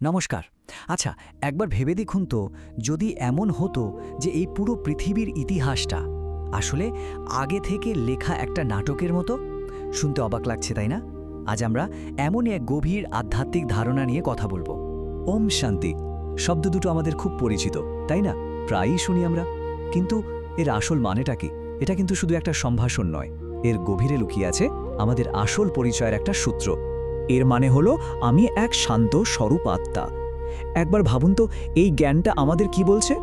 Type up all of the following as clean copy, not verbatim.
নমস্কার। আচ্ছা, একবার ভেবে দেখুন তো, যদি এমন হতো যে এই পুরো পৃথিবীর ইতিহাসটা আসলে আগে থেকে লেখা একটা নাটকের মতো। শুনতে অবাক লাগছে, তাই না? আজ আমরা এমনই এক গভীর আধ্যাত্মিক ধারণা নিয়ে কথা বলবো। ওম শান্তি শব্দ দুটো আমাদের খুব পরিচিত, তাই না? প্রায়ই শুনি আমরা। কিন্তু এর আসল মানেটা কি? এটা কিন্তু শুধু একটা সম্ভাষণ নয়, এর গভীরে লুকিয়ে আছে আমাদের আসল পরিচয়ের একটা সূত্র। এর মানে হলো আমি এক শান্ত স্বরূপ আত্মা। একবার ভাবুন তো, এই জ্ঞানটা আমাদের কি বলছে?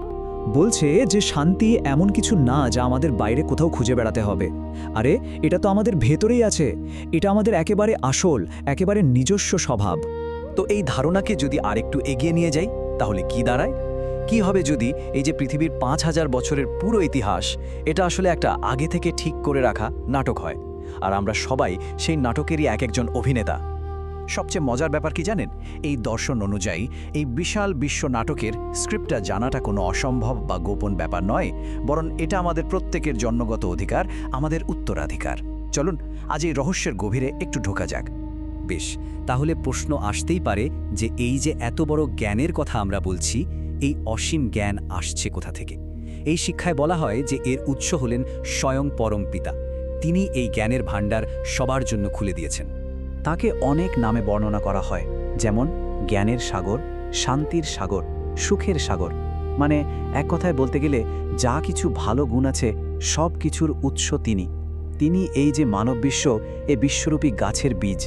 বলছে যে শান্তি এমন কিছু না যা আমাদের বাইরে কোথাও খুঁজে বেড়াতে হবে। আরে, এটা তো আমাদের ভেতরেই আছে। এটা আমাদের একেবারে আসল, একেবারে নিজস্ব স্বভাব। তো এই ধারণাকে যদি আরেকটু এগিয়ে নিয়ে যাই, তাহলে কি দাঁড়ায়? কি হবে যদি এই যে পৃথিবীর ৫,০০০ বছরের পুরো ইতিহাস, এটা আসলে একটা আগে থেকে ঠিক করে রাখা নাটক হয়, আর আমরা সবাই সেই নাটকেরই এক একজন অভিনেতা? সবচেয়ে মজার ব্যাপার কি জানেন? এই দর্শন অনুযায়ী এই বিশাল বিশ্ব নাটকের স্ক্রিপ্টটা জানাটা কোনো অসম্ভব বা গোপন ব্যাপার নয়, বরং এটা আমাদের প্রত্যেকের জন্মগত অধিকার, আমাদের উত্তরাধিকার। চলুন আজ এই রহস্যের গভীরে একটু ঢোকা যাক। বেশ, তাহলে প্রশ্ন আসতেই পারে যে এই যে এত বড় জ্ঞানের কথা আমরা বলছি, এই অসীম জ্ঞান আসছে কোথা থেকে? এই শিক্ষায় বলা হয় যে এর উৎস হলেন স্বয়ং পরম পিতা। তিনি এই জ্ঞানের ভাণ্ডার সবার জন্য খুলে দিয়েছেন। তাকে অনেক নামে বর্ণনা করা হয়, যেমন জ্ঞানের সাগর, শান্তির সাগর, সুখের সাগর। মানে এক কথায় বলতে গেলে যা কিছু ভালো গুণ আছে সব কিছুর উৎস তিনি। তিনি এই যে মানব বিশ্ব, এ বিশ্বরূপী গাছের বীজ,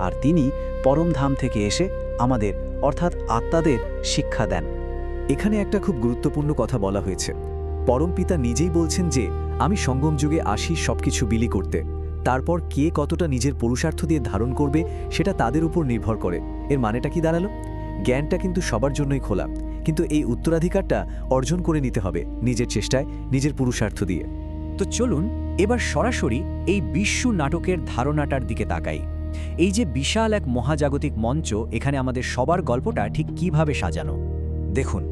আর তিনি পরমধাম থেকে এসে আমাদের অর্থাৎ আত্মাদের শিক্ষা দেন। এখানে একটা খুব গুরুত্বপূর্ণ কথা বলা হয়েছে। পরমপিতা নিজেই বলছেন যে আমি সঙ্গম যুগে আসি সবকিছু বিলি করতে। তারপর কে কতটা নিজের পুরুষার্থ দিয়ে ধারণ করবে সেটা তাদের উপর নির্ভর করে। এর মানেটা কি দাঁড়ালো? জ্ঞানটা কিন্তু সবার জন্যই খোলা, কিন্তু এই উত্তরাধিকারটা অর্জন করে নিতে হবে নিজের চেষ্টায়, নিজের পুরুষার্থ দিয়ে। তো চলুন এবার সরাসরি এই বিশ্ব নাটকের ধারণাটার দিকে তাকাই। এই যে বিশাল এক মহাজাগতিক মঞ্চ, এখানে আমাদের সবার গল্পটা ঠিক কিভাবে সাজানো? দেখুন,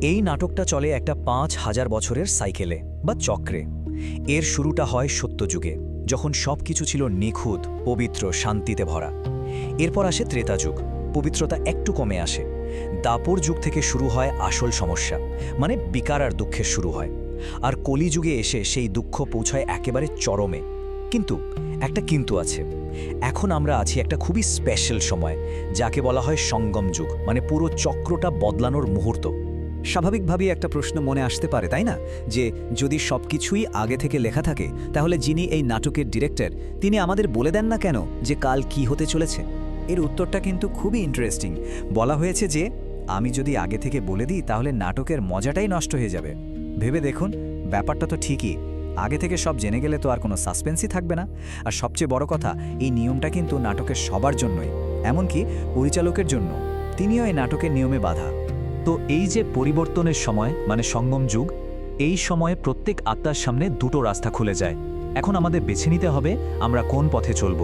এই নাটকটা চলে একটা ৫,০০০ বছরের সাইকেলে বা চক্রে। এর শুরুটা হয় সত্যযুগে, যখন সব কিছু ছিল নিখুঁত, পবিত্র, শান্তিতে ভরা। এরপর আসে ত্রেতা যুগ, পবিত্রতা একটু কমে আসে। দাপর যুগ থেকে শুরু হয় আসল সমস্যা, মানে বিকার আর দুঃখের শুরু হয়। আর কলিযুগে এসে সেই দুঃখ পৌঁছায় একেবারে চরমে। কিন্তু একটা কিন্তু আছে, এখন আমরা আছি একটা খুবই স্পেশাল সময়, যাকে বলা হয় সঙ্গম যুগ, মানে পুরো চক্রটা বদলানোর মুহূর্ত। স্বাভাবিকভাবেই একটা প্রশ্ন মনে আসতে পারে, তাই না? যে যদি সব কিছুই আগে থেকে লেখা থাকে, তাহলে যিনি এই নাটকের ডিরেক্টর, তিনি আমাদের বলে দেন না কেন যে কাল কি হতে চলেছে? এর উত্তরটা কিন্তু খুবই ইন্টারেস্টিং। বলা হয়েছে যে আমি যদি আগে থেকে বলে দিই তাহলে নাটকের মজাটাই নষ্ট হয়ে যাবে। ভেবে দেখুন, ব্যাপারটা তো ঠিকই। আগে থেকে সব জেনে গেলে তো আর কোনো সাসপেন্সই থাকবে না। আর সবচেয়ে বড় কথা, এই নিয়মটা কিন্তু নাটকের সবার জন্যই, এমনকি পরিচালকের জন্য। তিনিও এই নাটকের নিয়মে বাধা। তো এই যে পরিবর্তনের সময়, মানে সঙ্গম যুগ, এই সময়ে প্রত্যেক আত্মার সামনে দুটো রাস্তা খুলে যায়। এখন আমাদের বেছে নিতে হবে আমরা কোন পথে চলব।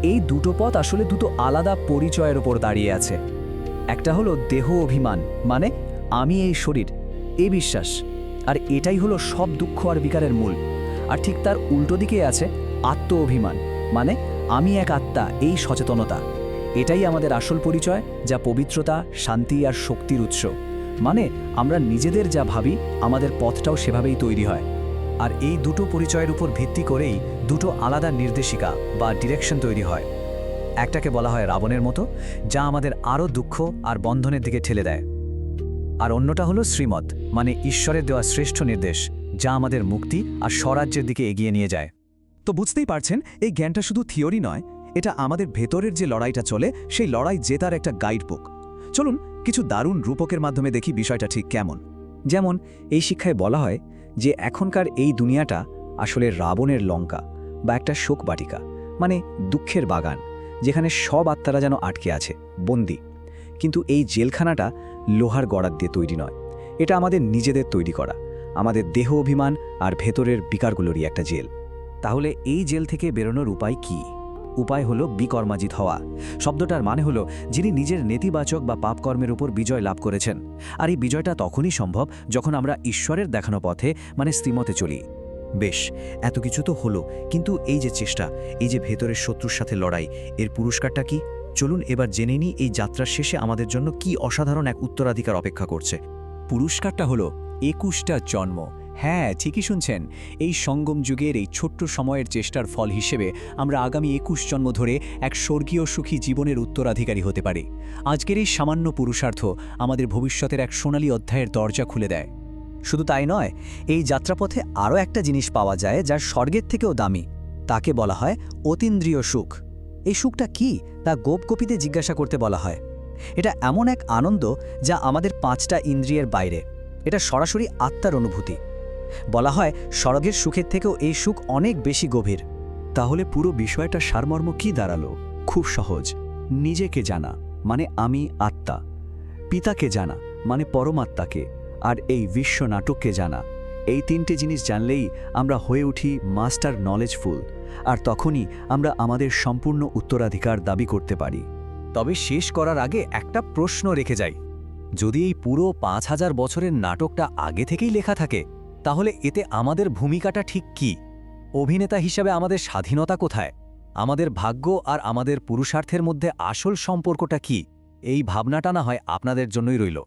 এই দুটো পথ আসলে দুটো আলাদা পরিচয়ের ওপর দাঁড়িয়ে আছে। একটা হলো দেহ অভিমান, মানে আমি এই শরীর, এই বিশ্বাস, আর এটাই হলো সব দুঃখ আর বিকারের মূল। আর ঠিক তার উল্টো দিকে আছে আত্ম অভিমান, মানে আমি এক আত্মা, এই সচেতনতা। এটাই আমাদের আসল পরিচয়, যা পবিত্রতা, শান্তি আর শক্তির উৎস। মানে আমরা নিজেদের যা ভাবি, আমাদের পথটাও সেভাবেই তৈরি হয়। আর এই দুটো পরিচয়ের উপর ভিত্তি করেই দুটো আলাদা নির্দেশিকা বা ডিরেকশন তৈরি হয়। একটাকে বলা হয় রাবণের মতো, যা আমাদের আরও দুঃখ আর বন্ধনের দিকে ঠেলে দেয়। আর অন্যটা হলো শ্রীমত, মানে ঈশ্বরের দেওয়া শ্রেষ্ঠ নির্দেশ, যা আমাদের মুক্তি আর স্বরাজ্যের দিকে এগিয়ে নিয়ে যায়। তো বুঝতেই পারছেন, এই জ্ঞানটা শুধু থিওরি নয়, এটা আমাদের ভেতরের যে লড়াইটা চলে, সেই লড়াই জেতার একটা গাইড বুক। চলুন কিছু দারুণ রূপকের মাধ্যমে দেখি বিষয়টা ঠিক কেমন। যেমন এই শিক্ষায় বলা হয় যে এখনকার এই দুনিয়াটা আসলে রাবণের লঙ্কা বা একটা শোক বাটিকা, মানে দুঃখের বাগান, যেখানে সব আত্মারা যেন আটকে আছে, বন্দী। কিন্তু এই জেলখানাটা লোহার গড়াত দিয়ে তৈরি নয়, এটা আমাদের নিজেদের তৈরি করা, আমাদের দেহ অভিমান আর ভেতরের বিকারগুলোরই একটা জেল। তাহলে এই জেল থেকে বেরোনোর উপায় কি? উপায় হলো বিকর্মাজিত হওয়া। শব্দটার মানে হলো যিনি নিজের নেতিবাচক বা পাপকর্মের উপর বিজয় লাভ করেছেন। আর এই বিজয়টা তখনই সম্ভব যখন আমরা ঈশ্বরের দেখানো পথে, মানে শ্রীমতে চলি। বেশ, এত কিছু তো হলো, কিন্তু এই যে চেষ্টা, এই যে ভেতরের শত্রুর সাথে লড়াই, এর পুরস্কারটা কি? চলুন এবার জেনে নিই এই যাত্রার শেষে আমাদের জন্য কি অসাধারণ এক উত্তরাধিকার অপেক্ষা করছে। পুরস্কারটা হলো ২১টা জন্ম। হ্যাঁ, ঠিকই শুনছেন। এই সঙ্গম যুগের এই ছোট্ট সময়ের চেষ্টার ফল হিসেবে আমরা আগামী ২১ জন্ম ধরে এক স্বর্গীয় সুখী জীবনের উত্তরাধিকারী হতে পারি। আজকের এই সামান্য পুরুষার্থ আমাদের ভবিষ্যতের এক সোনালী অধ্যায়ের দরজা খুলে দেয়। শুধু তাই নয়, এই যাত্রাপথে আরও একটা জিনিস পাওয়া যায় যা স্বর্গের থেকেও দামি। তাকে বলা হয় অতীন্দ্রিয় সুখ। এই সুখটা কি তা গোপগোপীতে জিজ্ঞাসা করতে বলা হয়। এটা এমন এক আনন্দ যা আমাদের ৫টা ইন্দ্রিয়ের বাইরে। এটা সরাসরি আত্মার অনুভূতি। বলা হয় স্বর্গের সুখের থেকেও এই সুখ অনেক বেশি গভীর। তাহলে পুরো বিষয়টা সারমর্ম কি দাঁড়ালো? খুব সহজ। নিজেকে জানা মানে আমি আত্মা, পিতাকে জানা মানে পরমাত্মাকে, আর এই বিশ্ব নাটককে জানা। এই ৩টে জিনিস জানলেই আমরা হয়ে উঠি মাস্টার নলেজফুল, আর তখনই আমরা আমাদের সম্পূর্ণ উত্তরাধিকার দাবি করতে পারি। তবে শেষ করার আগে একটা প্রশ্ন রেখে যাই। যদি এই পুরো ৫,০০০ বছরের নাটকটা আগে থেকেই লেখা থাকে, তাহলে এতে আমাদের ভূমিকাটা ঠিক কি? অভিনেতা হিসাবে আমাদের স্বাধীনতা কোথায়? আমাদের ভাগ্য আর আমাদের পুরুষার্থের মধ্যে আসল সম্পর্কটা কি? এই ভাবনাটা না হয় আপনাদের জন্যই রইল।